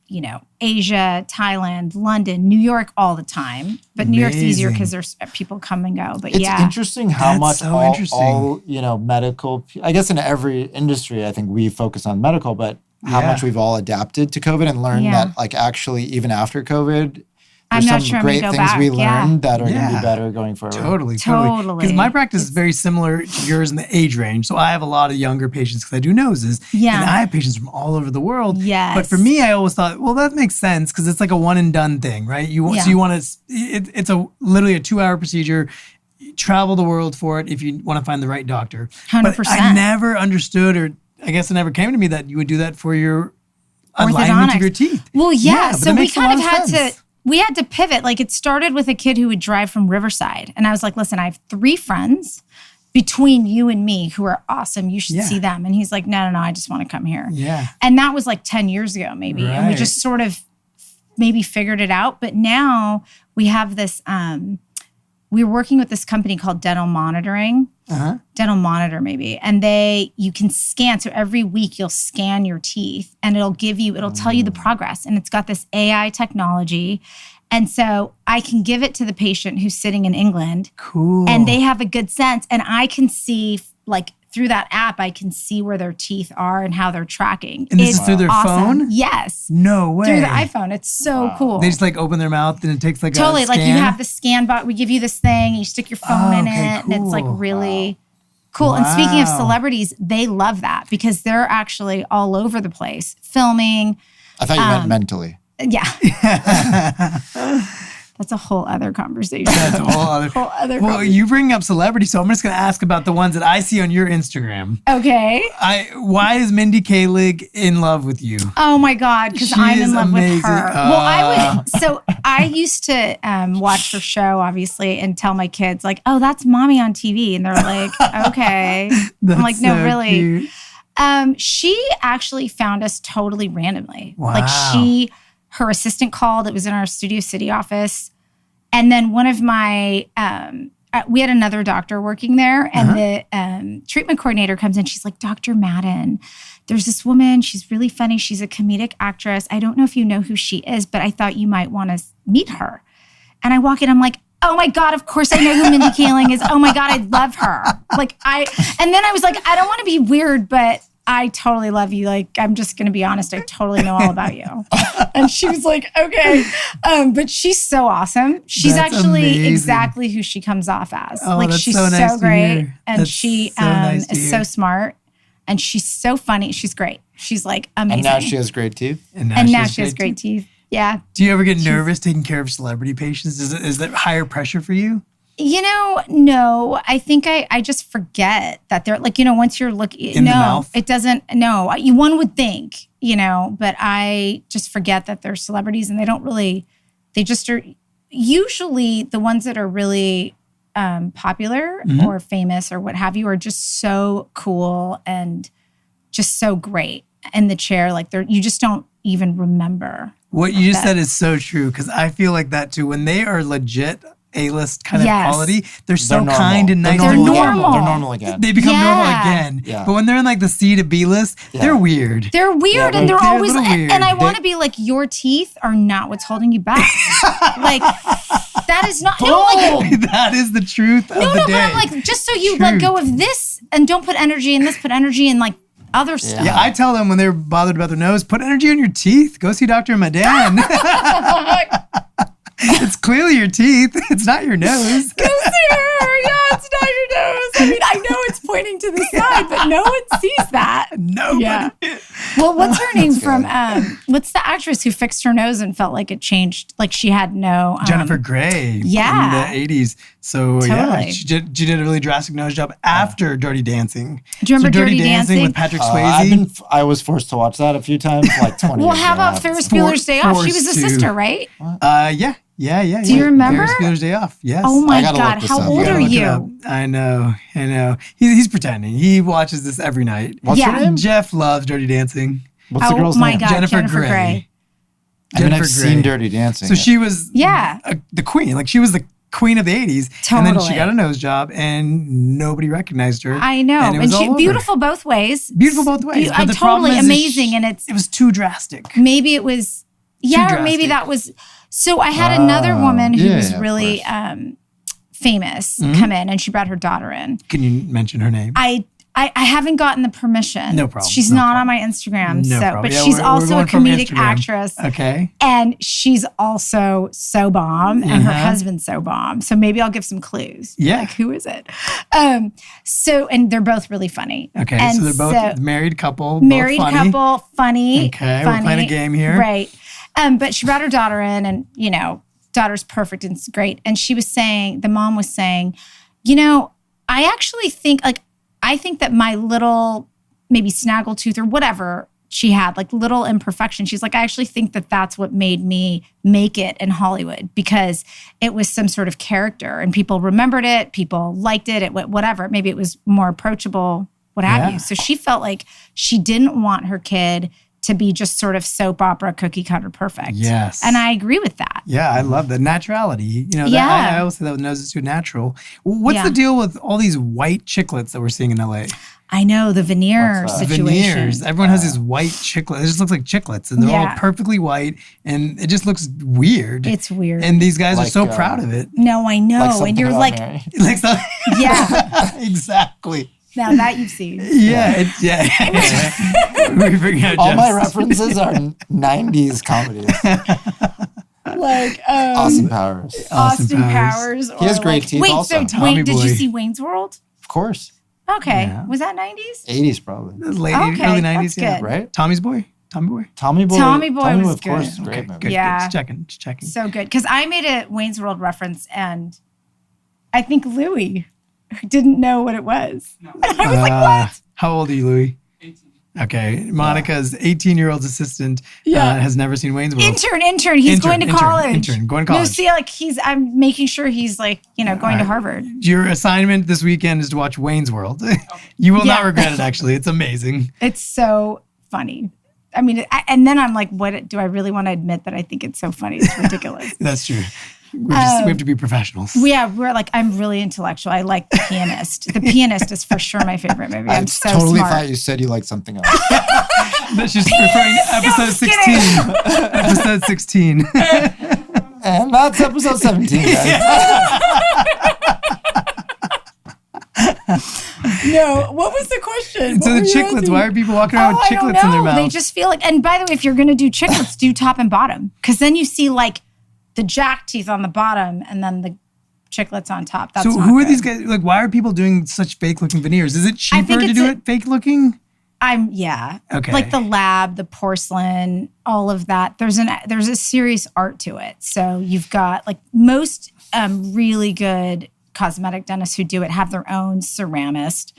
Asia, Thailand, London, New York all the time. But New York's easier because there's people come and go. But it's interesting how much so all medical, I guess in every industry, I think we focus on medical, but how much we've all adapted to COVID and learned that like actually even after COVID, there's some great things we learned that are going to be better going forward. Totally. Because my practice is very similar to yours in the age range. So I have a lot of younger patients because I do noses. Yeah. And I have patients from all over the world. Yes. But for me, I always thought, well, that makes sense because it's like a one and done thing, right? So you want to, it's literally a 2-hour procedure. You travel the world for it if you want to find the right doctor. 100%. But I never understood, or I guess it never came to me that you would do that for your alignment of your teeth. Well, so we kind of had to. We had to pivot. Like it started with a kid who would drive from Riverside. And I was like, listen, I have 3 friends between you and me who are awesome. You should see them. And he's like, no, I just want to come here. Yeah. And that was like 10 years ago, maybe. Right. And we just sort of maybe figured it out. But now we have this we were working with this company called Dental Monitoring. Dental Monitor maybe. And you can scan. So every week you'll scan your teeth and it'll tell you the progress. And it's got this AI technology. And so I can give it to the patient who's sitting in England. Cool. And they have a good sense. And I can see, like, through that app, I can see where their teeth are and how they're tracking. And this is through their phone? Yes. No way. Through the iPhone. It's so cool. They just like open their mouth and it takes like totally a scan? like you have the scan bot. We give you this thing, you stick your phone in it, and it's like really cool. Wow. And speaking of celebrities, they love that because they're actually all over the place filming. I thought you meant mentally. Yeah. That's a whole other conversation. That's a whole other conversation. You bring up celebrity, so I'm just going to ask about the ones that I see on your Instagram. Okay. Why is Mindy Kaling in love with you? Oh my God, because I'm in love with her. Well, I used to watch her show, obviously, and tell my kids, like, oh, that's mommy on TV. And they're like, okay. I'm like, no, so really. Cute. She actually found us totally randomly. Wow. Like her assistant called. It was in our Studio City office. And then one of my, we had another doctor working there, and the treatment coordinator comes in. She's like, Dr. Madan, there's this woman. She's really funny. She's a comedic actress. I don't know if you know who she is, but I thought you might want to meet her. And I walk in, I'm like, oh my God, of course I know who Mindy Kaling is. Oh my God, I love her. And then I was like, I don't want to be weird, but I totally love you. Like, I'm just going to be honest. I totally know all about you. And she was like, okay. But she's so awesome. She's actually amazing. Exactly who she comes off as. Oh, like, that's she's so nice to great. hear. And That's she so nice to is hear. so smart. And she's so funny. She's great. She's like amazing. And now she has great teeth. And now she has great teeth. Yeah. Do you ever get nervous taking care of celebrity patients? Is that higher pressure for you? No. I think I just forget that they're like, once you're looking, in the mouth? It doesn't, no. One would think, but I just forget that they're celebrities and they just are usually the ones that are really popular or famous or what have you are just so cool and just so great in the chair. Like you just don't even remember. What you just said is so true because I feel like that too. When they are legit A-list kind of quality, they're so kind and nice. They're normal. They're normal again. They become normal again. Yeah. But when they're in like the C to B list, they're weird. They're weird and they're a always, little weird. and I want to be like, your teeth are not what's holding you back. Like, that is not, that is the truth of the day. but I'm like, just so you let go of this and don't put energy in this, put energy in like other stuff. Yeah, I tell them when they're bothered about their nose, put energy on your teeth. Go see Dr. Madan. It's clearly your teeth. It's not your nose. Go see her. Yeah, it's not your nose. I mean, I know it's pointing to the side, but no one sees that. Nobody. Yeah. Well, what's her name from, what's the actress who fixed her nose and felt like it changed? Like she had no. Jennifer Grey. Yeah. In the 80s. So Totally. she did a really drastic nose job after Dirty Dancing. Do you remember Dirty Dancing? with Patrick Swayze? I was forced to watch that a few times, like 20 Well, years how ago. about Ferris Bueller's Day Off? She was a forced to. sister, right? Yeah. Do you remember? Ferris Bueller's Day Off. Yes. Oh my gotta God. look this How up. old You gotta are Look it up. you? I know. He's pretending. He watches this every night. What's her name? Jeff loves Dirty Dancing. What's the girl's Oh my name? God. Jennifer Grey. Grey. I mean, I've Jennifer seen Grey. Dirty Dancing. So she was Yeah. the queen. Like she was the queen of the 80s. And then she Totally. got a nose job and nobody recognized her. I know. And it was all she over. beautiful both ways. Beautiful both ways. But the problem Totally is amazing. And it was too drastic. maybe it was, or maybe drastic. that was. So I had another woman who yeah, was of really famous come in, and she brought her daughter in. Can you mention her name? I haven't gotten the permission. No problem. She's No not problem. on my Instagram. No so, problem. but Yeah, she's we're also a going from comedic Instagram. actress. Okay. And she's also so bomb, and her husband's so bomb. So maybe I'll give some clues. Yeah. Like, who is it? And they're both really funny. Okay. And So they're both married couple. married both funny. couple, funny. Okay, funny, we're playing a game here. Right. But she brought her daughter in, and, daughter's perfect and it's great. And she was saying, the mom was saying, I actually think, I think that my little maybe snaggle tooth or whatever she had, like little imperfection. She's like, I actually think that that's what made me make it in Hollywood because it was some sort of character and people remembered it, people liked it, whatever. Maybe it was more approachable, what have you. So she felt like she didn't want her kid to be just sort of soap opera cookie cutter perfect. Yes. And I agree with that. Yeah, I love that naturality. You know, I always say that with noses too natural. What's the deal with all these white chiclets that we're seeing in LA? I know, the veneer situation. Veneers. Everyone has these white chiclets. It just looks like chiclets, and they're all perfectly white, and it just looks weird. It's weird. And these guys are so proud of it. No, I know. And you're like, yeah, exactly. Now that you've seen. Yeah, we're figuring out all my references are 90s comedies. Like Austin Powers. Austin Powers. He has great teeth also. Did you see Wayne's World? Of course. Okay. Yeah. Was that 90s? 80s probably. Early 90s, yeah. Good. Right? Tommy Boy was of course, is great movie. Good. Just checking. So good. Because I made a Wayne's World reference, and I think Louis didn't know what it was. No. And I was like, what? How old are you, Louis? 18. Okay. Monica's 18-year-old assistant has never seen Wayne's World. Intern. He's going to college. Going to college. No, see, like I'm making sure he's like, going to Harvard. Your assignment this weekend is to watch Wayne's World. You will not regret it, actually. It's amazing. It's so funny. I mean, and then I'm like, what do I really want to admit that I think it's so funny? It's ridiculous. That's true. We have to be professionals. Yeah, we're like, I'm really intellectual. I like The Pianist. The Pianist is for sure my favorite movie. I'm so totally smart. thought you said you liked something else. That's just referring to episode 16. Episode 16. And that's episode 17, guys. No, what was the question? So the chiclets, why are people walking around with chiclets in their mouth? They just feel like, and by the way, if you're going to do chiclets, do top and bottom. Because then you see like the jack teeth on the bottom and then the chiclets on top. That's so who are these guys? Like, why are people doing such fake looking veneers? Is it cheaper to do it fake looking? Okay. Like the lab, the porcelain, all of that. There's a serious art to it. So you've got like most really good cosmetic dentists who do it have their own ceramist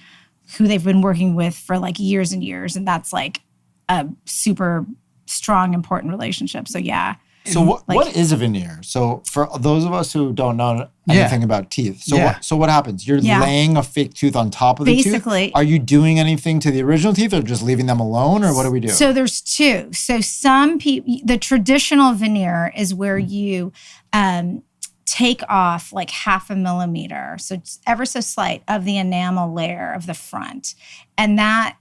who they've been working with for like years and years. And that's like a super strong, important relationship. So yeah. So what is a veneer? So for those of us who don't know anything about teeth, so what happens? You're laying a fake tooth on top of the tooth? Basically. Are you doing anything to the original teeth or just leaving them alone, or what do we do? So there's two. So some people, the traditional veneer is where you take off like 0.5 millimeter, so it's ever so slight, of the enamel layer of the front. And that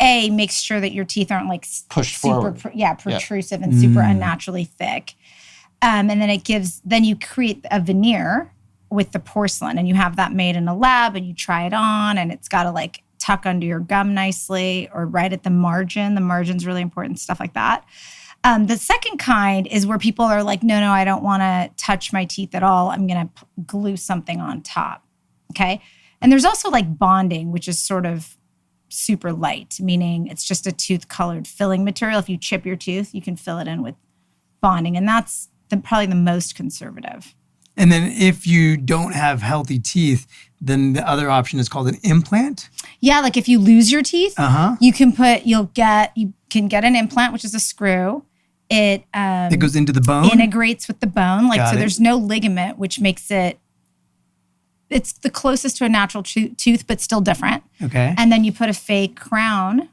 makes sure that your teeth aren't like pushed forward. Protrusive and super unnaturally thick. And then you create a veneer with the porcelain, and you have that made in a lab, and you try it on, and it's got to like tuck under your gum nicely or right at the margin. The margin's really important, stuff like that. The second kind is where people are like, no, I don't want to touch my teeth at all. I'm going to glue something on top. Okay. And there's also like bonding, which is sort of super light, meaning it's just a tooth colored filling material. If you chip your tooth, you can fill it in with bonding. And that's probably the most conservative. And then if you don't have healthy teeth, then the other option is called an implant. Yeah, like if you lose your teeth, you can get an implant, which is a screw. It goes into the bone, integrates with the bone. There's no ligament, which makes it's the closest to a natural tooth, but still different. Okay. And then you put a fake crown,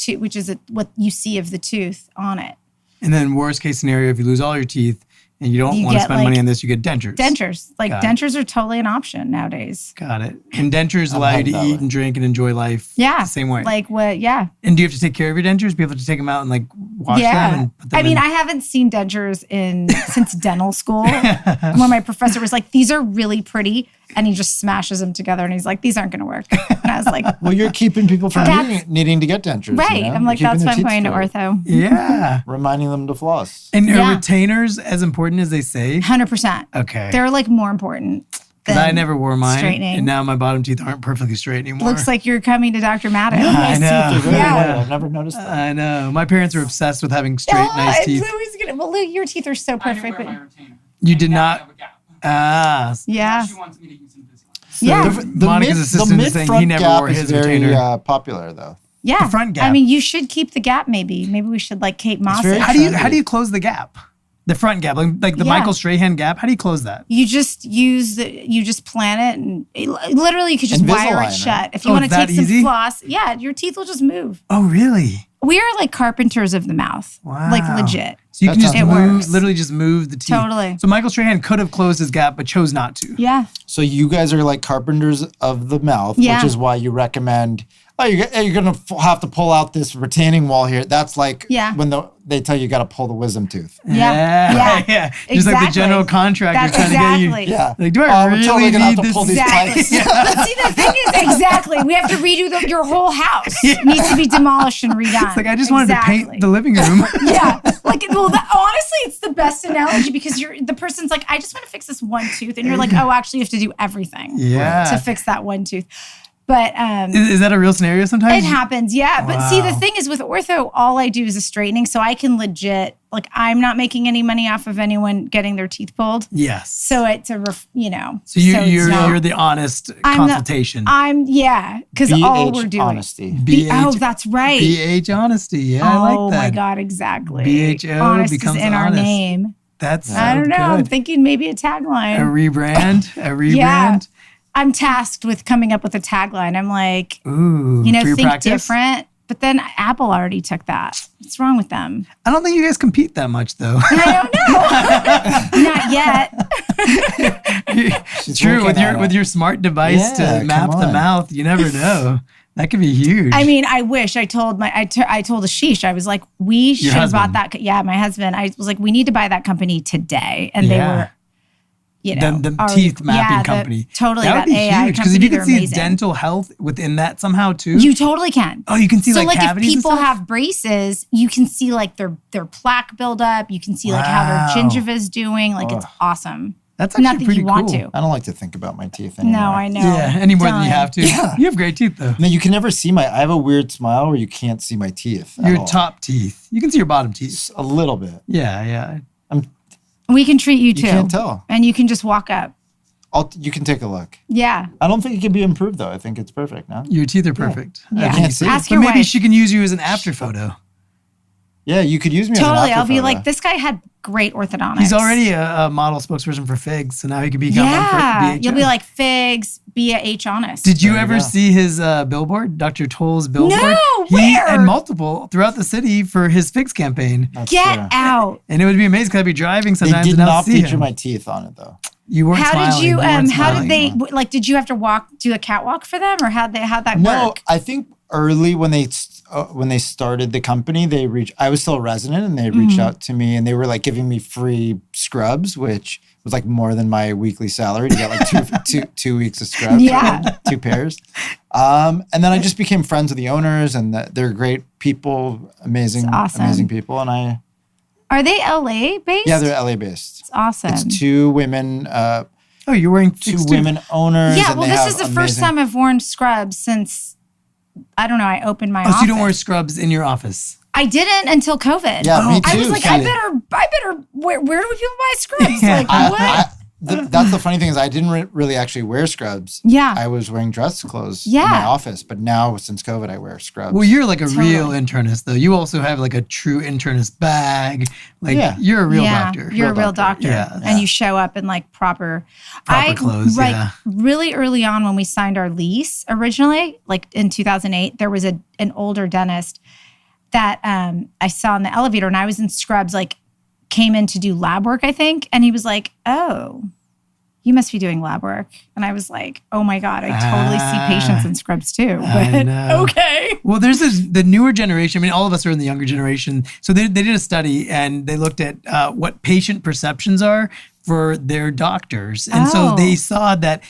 which is what you see of the tooth on it. And then worst case scenario, if you lose all your teeth and you don't want to spend money on this, you get dentures. Dentures are totally an option nowadays. Got it. And dentures allow you to eat and drink and enjoy life the same way. Like what, yeah. And do you have to take care of your dentures? Do you have to take them out and like wash them and put them in? I haven't seen dentures since dental school. When my professor was like, these are really pretty. And he just smashes them together and he's like, these aren't going to work. And I was like, well, you're keeping people from needing to get dentures. Right. I'm like, that's why I'm going to ortho. Yeah. Reminding them to floss. And are retainers as important as they say? 100%. Okay. They're like more important. Because I never wore mine. Straightening. And now my bottom teeth aren't perfectly straight anymore. Looks like you're coming to Dr. Madan. I know. I've never noticed that. I know. My parents were obsessed with having straight, nice teeth. Lou, your teeth are so perfect. I didn't wear my retainer. You did not? Yeah. She wants me to use Invisalign. So Monica's assistant is saying he never wore his retainer. Very popular though. Yeah. The front gap. You should keep the gap maybe. Maybe we should like Kate Moss. How do you close the gap? The front gap, like the Michael Strahan gap. How do you close that? You just plan it and literally you could just wire it shut. If you want to take some floss, your teeth will just move. Oh, really? We are like carpenters of the mouth. Wow. Like legit. So you can just It works. literally just move the teeth. Totally. So Michael Strahan could have closed his gap, but chose not to. Yeah. So you guys are like carpenters of the mouth, Yeah. which is why you recommend, you're going to have to pull out this retaining wall here. That's like when they tell you got to pull the wisdom tooth. Yeah. Yeah. Just like the general contractor That's trying to get you. Yeah. Like, do I really totally gonna need have to this? pull these Exactly. pipes. But see, the thing is, exactly, we have to redo your whole house. Needs to be demolished and redone. It's like, I just wanted to paint the living room. Yeah. Like, well, honestly, it's the best analogy because the person's like, I just want to fix this one tooth. And you're like, oh, actually, you have to do everything to fix that one tooth. But is that a real scenario sometimes? it happens, yeah. But see, the thing is with ortho, all I do is a straightening. So I can legit, like, I'm not making any money off of anyone getting their teeth pulled. Yes. So it's a, So you're the honest consultation. because all we're doing. Honesty. That's right. BH honesty. Yeah, I like that. Oh my God, exactly. BHO honest becomes is in honest. our name. That's I don't know. Good. I'm thinking maybe a tagline. A rebrand. Yeah. I'm tasked with coming up with a tagline. I'm like, Ooh, for your think practice? different. But then Apple already took that. What's wrong with them? I don't think you guys compete that much, though. I don't know. Not yet. True. With your smart device to map the mouth, you never know. That could be huge. I mean, I wish I told I told Ashish, I was like, we should have bought that. Yeah, my husband. I was like, we need to buy that company today. And they were, the teeth mapping company. Totally. That would be AI huge. Because if you company, can see amazing. dental health within that somehow too. You totally can. Oh, you can see so like cavities if people and stuff? have braces, you can see like their plaque buildup. You can see like how their gingiva is doing. Like it's awesome. That's actually not that pretty you want cool. to. I don't like to think about my teeth anymore. No, I know. Yeah, any more than you have to. Yeah. You have great teeth though. No, you can never see I have a weird smile where you can't see my teeth. Your top teeth. You can see your bottom teeth. Just a little bit. Yeah. We can treat you too. You can't tell. And you can just walk up. You can take a look. Yeah. I don't think it can be improved though. I think it's perfect now. Your teeth are perfect. Yeah. I can't see. Ask But your maybe wife. she can use you as an after photo. Yeah, you could use me Totally. as an after I'll be photo. like, this guy had great orthodontics. He's already a model spokesperson for Figs, so now he can become one for BHO. You'll be like, Figs, be a H honest. Did you There you ever go. see his billboard, Dr. Toll's billboard? No, He where? and multiple throughout the city for his Figs campaign. That's Get true. out. And it would be amazing because I'd be driving They sometimes did and I'll not see feature him. my teeth on it though. You weren't How smiling. did you, weren't how did smiling. they, like, did you have to do a catwalk for them or how'd that No, work? I think early when they started the company, I was still a resident and they reached out to me and they were like giving me free scrubs, which was like more than my weekly salary to get like two weeks of scrubs. Yeah. 2 pairs. And then I just became friends with the owners and they're great people, amazing people. And Are they LA based? yeah, they're LA based. It's awesome. It's 2 women, Oh, you're wearing 2 Figs too. women owners. Yeah, and well, they this have is the first amazing- time I've worn scrubs since, I don't know, I opened my Oh, office. so you don't wear scrubs in your office? I didn't until COVID. Yeah, me I was too. like, See. I better, where do people buy scrubs? Yeah. Like, what? That's the funny thing is I didn't really actually wear scrubs. Yeah. I was wearing dress clothes in Yeah. my office, but now since COVID, I wear scrubs. Well, you're like a Totally. real internist, though. You also have like a true internist bag. Like, Yeah. you're a real doctor. You're a real doctor. Yeah. And you show up in like proper clothes, Like yeah. really early on when we signed our lease originally, like in 2008, there was an older dentist that I saw in the elevator and I was in scrubs, like came in to do lab work, I think. And he was like, oh, you must be doing lab work. And I was like, oh my God, I totally see patients in scrubs too. I But know. okay. Well, there's the newer generation. I mean, all of us are in the younger generation. So they did a study and they looked at what patient perceptions are for their doctors. And so Oh. they saw that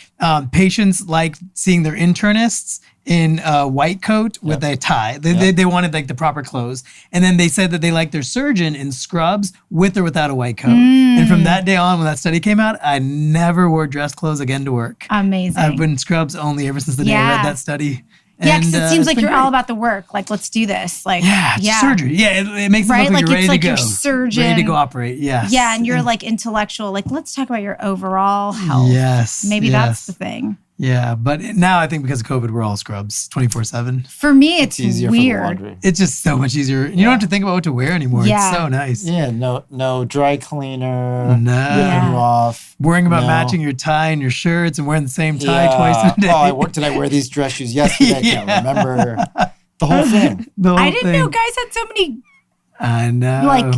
patients like seeing their internists in a white coat with a tie. They wanted like the proper clothes. And then they said that they liked their surgeon in scrubs with or without a white coat. And from that day on, when that study came out, I never wore dress clothes again to work. Amazing. I've been scrubs only ever since the day I Yeah. read that study. Yeah, because And, it seems it's like been you're great. all about the work. Like, let's do this. Like, Yeah, surgery. Yeah, it makes it Right? look like Like, you're it's ready like to go. your surgeon. Ready to go operate, yes. Yeah, and you're like intellectual. Like, let's talk about your overall health. Yes. Maybe yes. that's the thing. Yeah, but now I think because of COVID, we're all scrubs 24/7. For me, it's easier for the weird. laundry. It's just so much easier. You don't have to think about what to wear anymore. Yeah. It's so nice. Yeah, no dry cleaner. No. Ripping you off. Worrying about No. matching your tie and your shirts and wearing the same tie twice a day. Did I wear these dress shoes yesterday? I can't remember. The whole thing. I didn't know guys had so many I know. like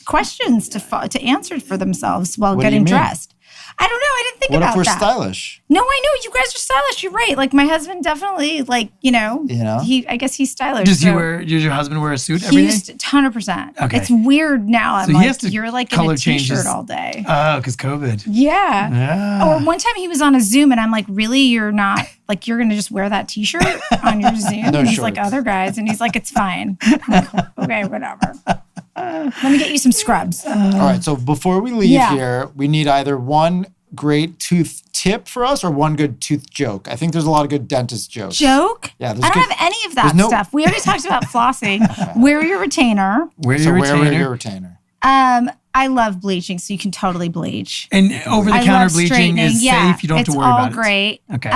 questions to answer for themselves while What do you getting mean? dressed. I don't know. I didn't think What about if we're that. stylish? No, I know you guys are stylish. You're right. Like my husband definitely, like I guess he's stylish. Does so your husband wear a suit he every day? used 100%. Okay. It's weird now. I'm So he like, has to you're like in color a t-shirt changes. all day. Oh, because COVID. Yeah. Yeah. Or one time he was on a Zoom and I'm like, really? You're not like, you're going to just wear that t-shirt on your Zoom? No and he's shorts. like, other guys. And he's like, it's fine. I'm like, okay, whatever. Let me get you some scrubs. All right. So before we leave here, we need either one great tooth tip for us or one good tooth joke. I think there's a lot of good dentist jokes. Joke? Yeah. I don't have any of that stuff. We already talked about flossing. Wear your retainer. Wear So your where retainer. your retainer? I love bleaching, so you can totally bleach. And over-the-counter I love bleaching straightening. is Yeah, safe. You don't have to it's worry all about it. great. Okay.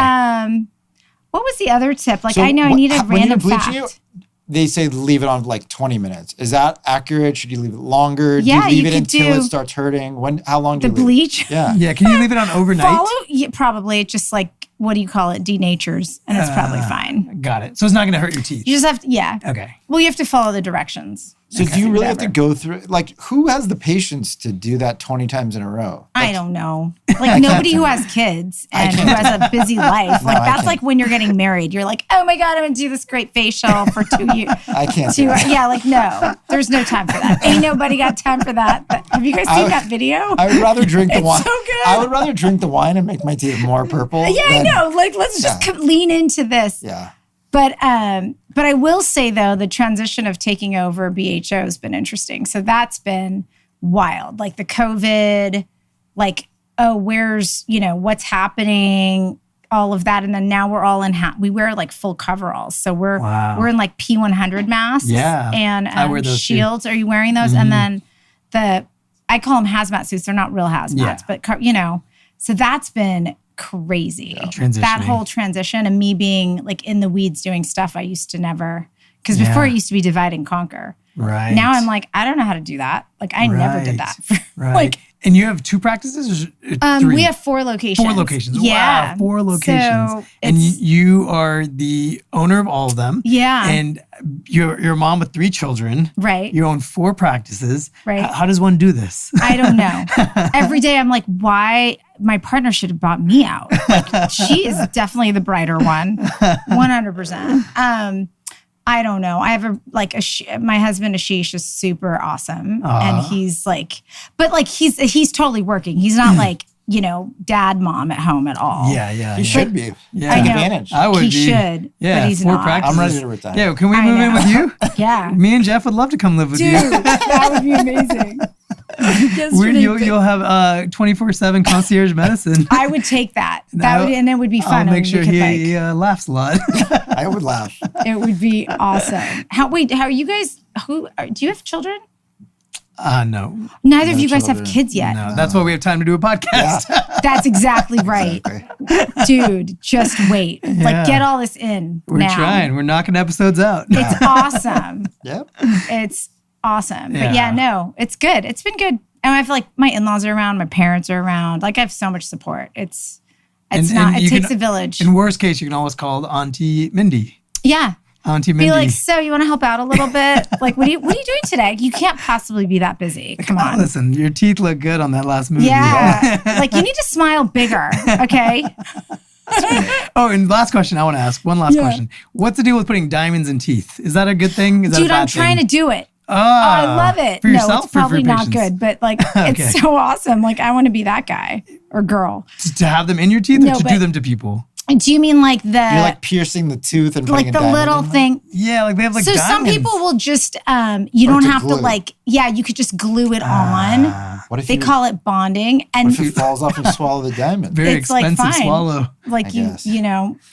What was the other tip? Like So I know I need a when you're random bleaching fact. they say leave it on like 20 minutes. Is that accurate? Should you leave it longer? Yeah, do you leave you it could until do it starts hurting? How long do The you leave it? bleach. Yeah. Yeah. Can you leave it on overnight? Probably. It just like, what do you call it? Denatures, and it's probably fine. Got it. So it's not going to hurt your teeth. You just have to, Okay. Well, you have to follow the directions. So do you really have to go through, like, who has the patience to do that 20 times in a row? I don't know. Like nobody who has kids and who has a busy life. Like I that's can't. like when you're getting married. You're like, oh my God, I'm gonna do this great facial for 2 years. I can't do that. Yeah, like no, there's no time for that. Ain't nobody got time for that. Have you guys seen that video? I would rather drink the wine. so good. I would rather drink the wine and make my teeth more purple. Yeah, I than- know. Like let's just lean into this. Yeah. But I will say though, the transition of taking over BHO has been interesting. So that's been wild. Like the COVID, like, oh, where's, what's happening, all of that. And then now we're all we wear like full coveralls. So we're in like P100 masks and I wear those too. shields. Are you wearing those? And then I call them hazmat suits. They're not real hazmats, but so that's been crazy. That whole transition and me being like in the weeds doing stuff I used to never, because before it used to be divide and conquer. Right. Now I'm like, I don't know how to do that. Like I never did that. Right. And you have 2 practices or 3? We have 4 locations. 4 locations. Yeah. Wow, 4 locations. So and you are the owner of all of them. Yeah. And you're a mom with 3 children. Right. You own 4 practices. Right. How does one do this? I don't know. Every day I'm like, why? My partner should have bought me out. Like, she is definitely the brighter one, 100%. I don't know. I have my husband Ashish is super awesome, and he's like, but like he's totally working. He's not like dad mom at home at all. Yeah. He should be. Yeah. Take advantage. I would He be. should, Yeah, but he's 4 not. practices. I'm ready to retire. Yeah, can we I move in know. with you? Yeah, Me and Jeff would love to come live with dude, you. that would be amazing. Yesterday, You'll have 24/7 concierge medicine. I would take that. And it would be fun. I'll and make sure we could, he laughs a lot. I would laugh. it would be awesome. How are you guys? Do you have children? No. Neither of you guys children. have kids yet. No, that's why we have time to do a podcast. That's exactly right. Dude, just wait. Yeah. Like get all this in. We're now. trying. We're knocking episodes out. It's awesome. Yep. It's awesome. Yeah. But yeah, no, it's good. It's been good. And I feel like my in-laws are around, my parents are around. Like I have so much support. It takes a village. In worst case, you can always call Auntie Mindy. Yeah. Auntie Mindy. Be like, so you want to help out a little bit? Like, what are you doing today? You can't possibly be that busy. Come on. Listen, your teeth look good on that last movie. Yeah. Like you need to smile bigger. Okay. Oh, and last question I want to ask. One last question. What's the deal with putting diamonds in teeth? Is that a good thing? Is that Dude, a bad I'm trying thing? to do it. Oh, I love it. For No, yourself it's probably or for not patients? good, but like Okay. it's so awesome. Like I want to be that guy or girl. To have them in your teeth or No, to but- do them to people? Do you mean like the You're like piercing the tooth and putting like a the diamond little in there? thing? Yeah, like they have like So some diamonds. people will just you don't to have to glue. like you could just glue it on. What if They you, call it bonding, what and if it falls off and you swallow the diamond? Very it's, like, expensive fine. swallow. like I you guess.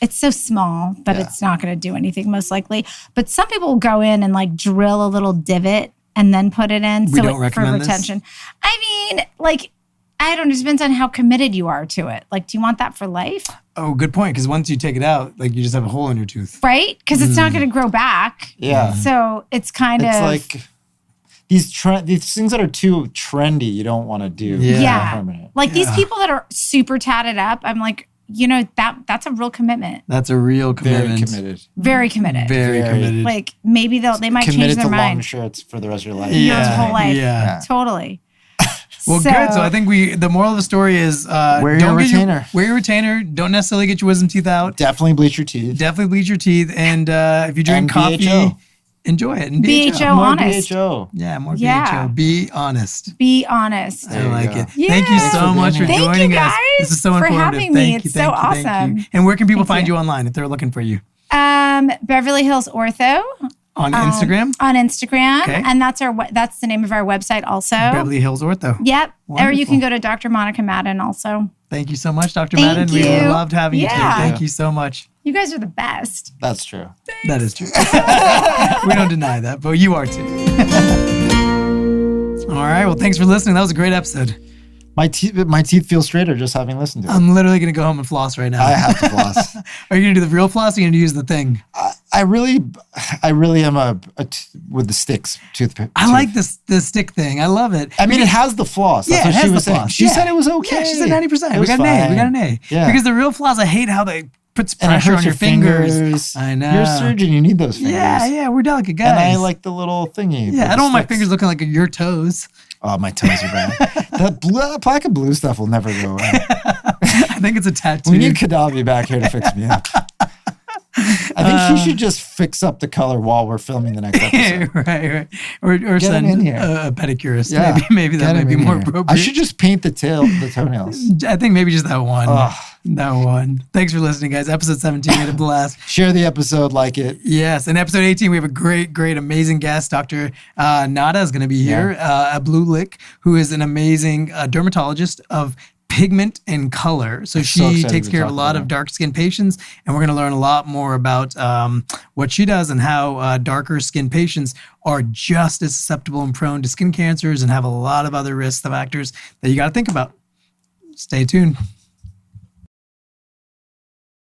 it's so small that it's not going to do anything most likely. But some people will go in and like drill a little divot and then put it in We don't for recommend this. retention. I mean, like I don't know. It depends on how committed you are to it. Like, do you want that for life? Oh, good point. Because once you take it out, like you just have a hole in your tooth. Right? Because it's not going to grow back. Yeah. So it's kind It's of like these things that are too trendy, you don't want to do. Yeah. Yeah. Permanent. like these people that are super tatted up. I'm like, that's a real commitment. That's a real Very commitment. committed. Very committed. Very Very. committed. Like maybe they might change Committed their to long mind. shirts for the rest of your life. Your whole life. Yeah. Totally. Well, good. So I think the moral of the story is Wear your don't get retainer. Wear your retainer. Don't necessarily get your wisdom teeth out. Definitely bleach your teeth. Definitely bleach your teeth. And if you drink And coffee, BHO. enjoy it. And BHO More honest. BHO. Yeah, more Yeah. BHO. Be honest. Be honest. I like you it. go. Thank you Yeah. so much for Thank you, joining us. guys, This is so for informative. having me. Thank you. It's so Thank you. awesome. And where can people find you. you online if they're looking for you? Beverly Hills Ortho On Instagram? on Instagram, Okay. and that's the name of our website also. Beverly Hills Ortho. Yep. Or Wonderful. you can go to Dr. Monica Madan also. Thank you so much, Dr. Thank Madan. We you. loved having you today. Yeah. Thank you so much. You guys are the best. That's true. That is true. We don't deny that, but you are too. All right. Well, thanks for listening. That was a great episode. My teeth feel straighter just having listened to it. I'm literally going to go home and floss right now. I have to floss. Are you going to do the real floss or are you going to use the thing? I really am with the sticks toothpick. I like the stick thing. I love it. I mean, it has the floss. That's Yeah, what it she has was the saying. floss. She Yeah. said it was okay. Yeah, she said 90%. It We was got an A. We fine. got an A. Yeah. Because the real floss, I hate how they puts And it pressure on hurts your fingers. I know. You're a surgeon. You need those fingers. Yeah, we're delicate guys. And I like the little thingy. Yeah, I don't want my fingers looking like your toes. Oh, my toes are bad. That plaque of blue stuff will never go away. I think it's a tattoo. We need Kadavi back here to fix me up. I think he should just fix up the color while we're filming the next episode. right. Or Get send him in here. a pedicurist. Yeah, Maybe that get might him be in more here. appropriate. I should just paint the toenails. I think maybe just that one. Ugh. That one. Thanks for listening, guys. Episode 17, we had a blast. Share the episode, like it. Yes. In episode 18, we have a great, amazing guest. Dr. Nada is going to be here, a Blue Lick, who is an amazing dermatologist of pigment and color. So she excited takes to care of talk a lot about of dark skinned patients. And we're going to learn a lot more about what she does and how darker skinned patients are just as susceptible and prone to skin cancers and have a lot of other risk factors that you got to think about. Stay tuned.